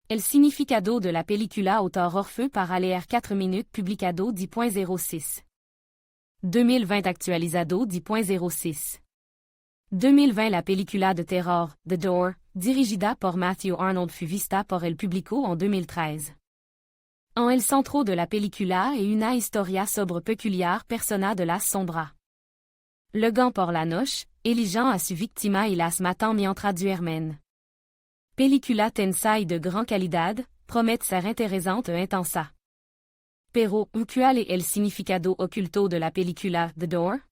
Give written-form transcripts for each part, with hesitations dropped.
El significado de la película autor Orfeu para leer 4 minutes publicado 10.06. 2020 actualizado 10.06. 2020 La película de terror, The Door, dirigida por Matthew Arnold fut vista por el público en 2013. En el centro de la película et una historia sobre peculiar persona de las sombras. Le gant por la noche, eligeant a su víctima y las matan mientras duermen. Película tensa y de gran calidad, promete ser interesante e intensa. Pero, ¿cuál es el significado oculto de la película The Door?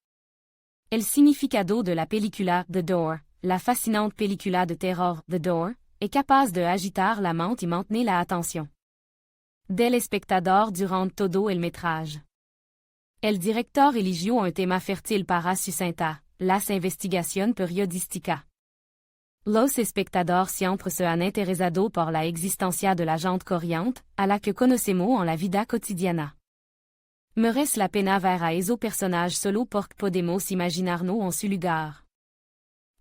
El significado de la película The Door, la fascinante película de terror The Door, est capaz de agitar la mente y mantener la atención del espectador durant todo el metraje. El director eligió un tema fértil para sucinta, las investigación periodística. Los espectadores siempre se han interesado por la existencia de la gente corriente, a la que conocemos en la vida cotidiana. Merece la pena ver a esos personajes solo porque podemos imaginarnos en su lugar.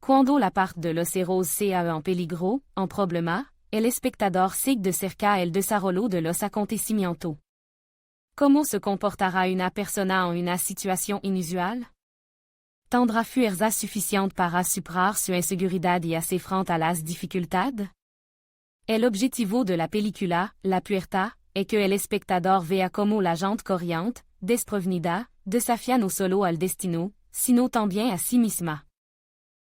Cuando la parte de los héros sea en peligro, en problema, el espectador sigue de cerca el desarrollo de los acontecimientos. ¿Cómo se comportará una persona en una situación inusual? ¿Tendrá fuerza suficiente para superar su inseguridad y hacer frente a las dificultades? El objetivo de la película, la puerta, es que el espectador vea cómo la gente corriente, desprevenida, desafía no solo al destino, sino también a sí misma.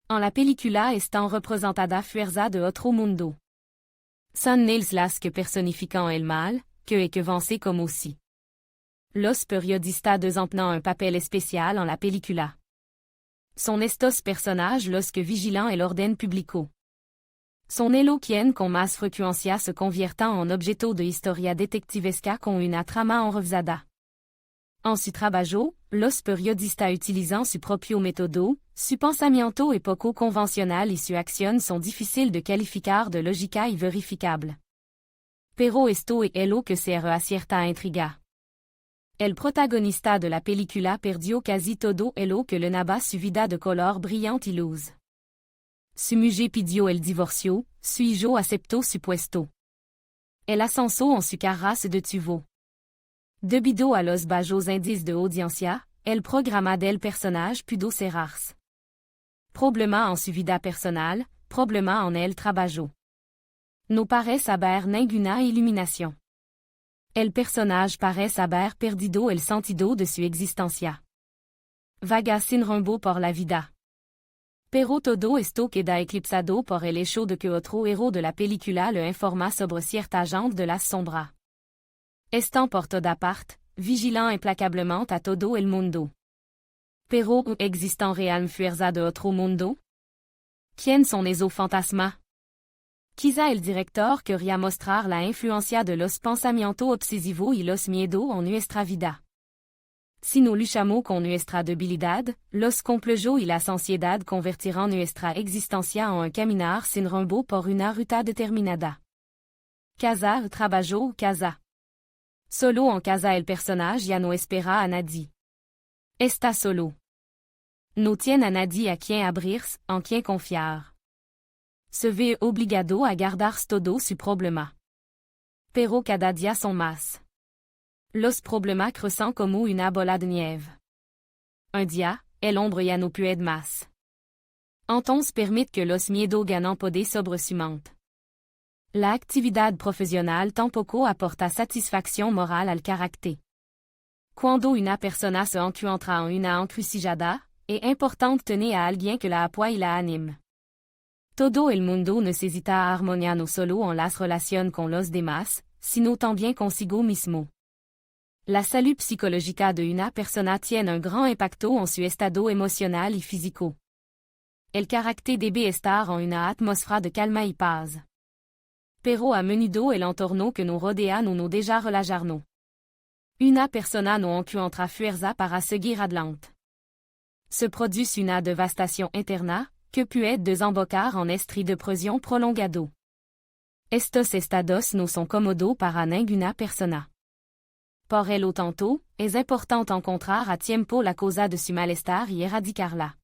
En la película están representada fuerza de otro mundo. Son ellos las que personifican el mal, que vence como si. Los periodistas desempeñan un papel especial en la película. Son estos personajes los que vigilan el orden público. Son ellos quien con más frecuencia se convierten en objeto de historia detectivesca con una trama enrevesada. En su trabajo, los periodistas utilizan su propio método, su pensamiento es poco convencional y su acción son difíciles de calificar de lógica y verificable. Pero esto es lo que sirve a cierta intriga. El protagonista de la película perdió casi todo lo que le naba su vida de color brillante y luz. Su mujer pidió el divorcio, su hijo aceptó su puesto. El ascenso en su carrera se detuvo. Debido a los bajos índices de audiencia, el programa del personaje pudo cerrarse. Problema en su vida personal, problema en el trabajo. No parece haber ninguna iluminación. El personaje parece haber perdido el sentido de su existencia. Vaga sin rumbo por la vida. Pero todo esto queda eclipsado por el hecho de que otro héroe de la película le informa sobre cierta gente de las sombras. Están por toda parte, vigilant implacablement a todo el mundo. Pero existan real fuerza de otro mundo? ¿Quién son esos fantasmas? Quizá el director quería mostrar la influencia de los pensamientos obsesivos y los miedos en nuestra vida. Si no luchamos con nuestra debilidad, los complejos y las ansiedad convertirán nuestra existencia en un caminar sin rumbo por una ruta determinada. Casa, trabajo, casa. Solo en casa el personaje ya no espera a nadie. Está solo. No tiene a nadie a quien abrirse, en quien confiar. Se ve obligado a guardar todo su problema. Pero cada día son más. Los problemas crecen como una bola de nieve. Un día, el hombre ya no puede más. Entonces permite que los miedos ganen poder sobre su mente. La actividad profesional tampoco aporta satisfacción moral al carácter. Cuando una persona se encuentra en una encrucijada, es importante tener a alguien que la apoye y la anime. Todo el mundo necesita armonía no solo en las relaciones con los demás, sino también consigo mismo. La salud psicológica de una persona tiene un gran impacto en su estado emocional y físico. El carácter debe estar en una atmósfera de calma y paz. Pero a menudo el entorno que nos rodea no nos deja relajarnos. Una persona no encuentra fuerza para seguir adelante. Se produce una devastación interna, que puede desembocar en estri de presión prolongado. Estos estados no son cómodos para ninguna persona. Por lo tanto, es importante encontrar a tiempo la causa de su malestar y erradicarla.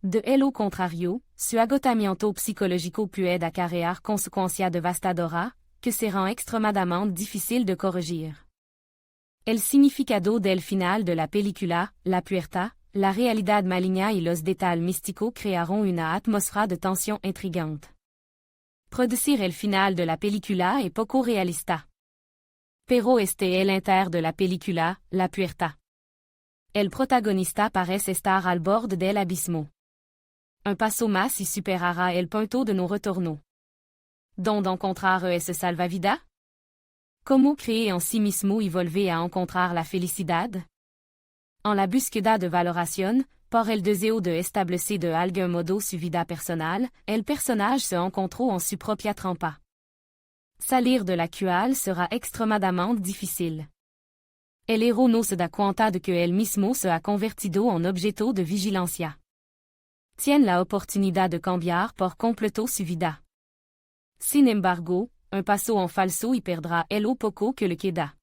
De lo contrario, su agotamiento psicológico puede acarrear consecuencias devastadoras, que se rend extremadamente difficile de corregir. El significado del final de la película, la puerta, la realidad maligna y los detalles místicos crearon una atmósfera de tensión intrigante. Producir el final de la película es poco realista. Pero este el inter de la película, la puerta. El protagonista parece estar al borde del abismo. Un paso más y superará el punto de no retorno. ¿Dónde encontrar ese salvavidas? ¿Cómo créer en sí mismo y volver a encontrar la felicidad? En la búsqueda de valoración, por el deseo de establecer de algún modo su vida personal, el personaje se encontró en su propia trampa. Salir de la cual sera extremadamente difícil. El héros no se da cuenta de que él mismo se ha convertido en objeto de vigilancia. Tiene la oportunidad de cambiar por completo su vida. Sin embargo, un paso en falso y perdrá el o poco que le queda.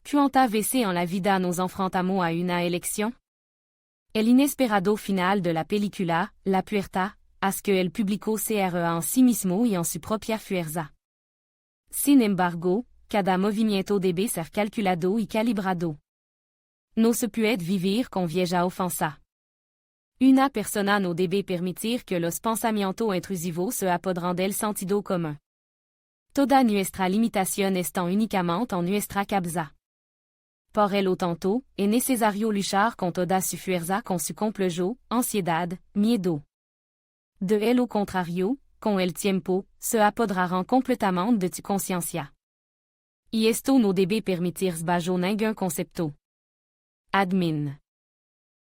¿Cuántas veces en la vida nos enfrentamos a una elección? El inesperado final de la película, la puerta, hace que el público se crea en sí mismo y en su propia fuerza. Sin embargo, cada movimiento debe ser calculado y calibrado. No se puede vivir con vieja ofensa. Una persona no debe permitir que los pensamientos intrusivos se apoderen del sentido común. Toda nuestra limitación está únicamente en nuestra cabeza. Por el lo tanto, es necesario luchar con toda su fuerza con su complejo, ansiedad, miedo. De el lo contrario, con el tiempo, se apoderarán completamente de tu conciencia. Y esto no debe permitirse bajo ningún concepto. Admin.